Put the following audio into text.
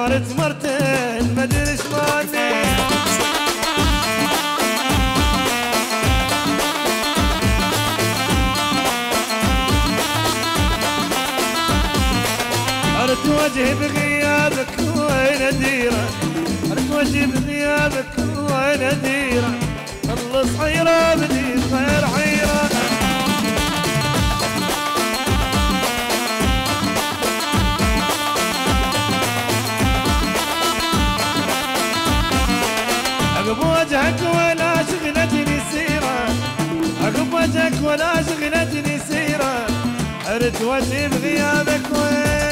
صارت مرتين مدري شمالي. عرفت وجهي بغيابك وين اديره، عرفت وجهي بغيابك وين اديره، خلص حيره بدي غير حيره. عقب وجهك ولا شغلتني سيره، عقب وجهك ولا شغلتني سيره، عرفت وجهي بغيابك وين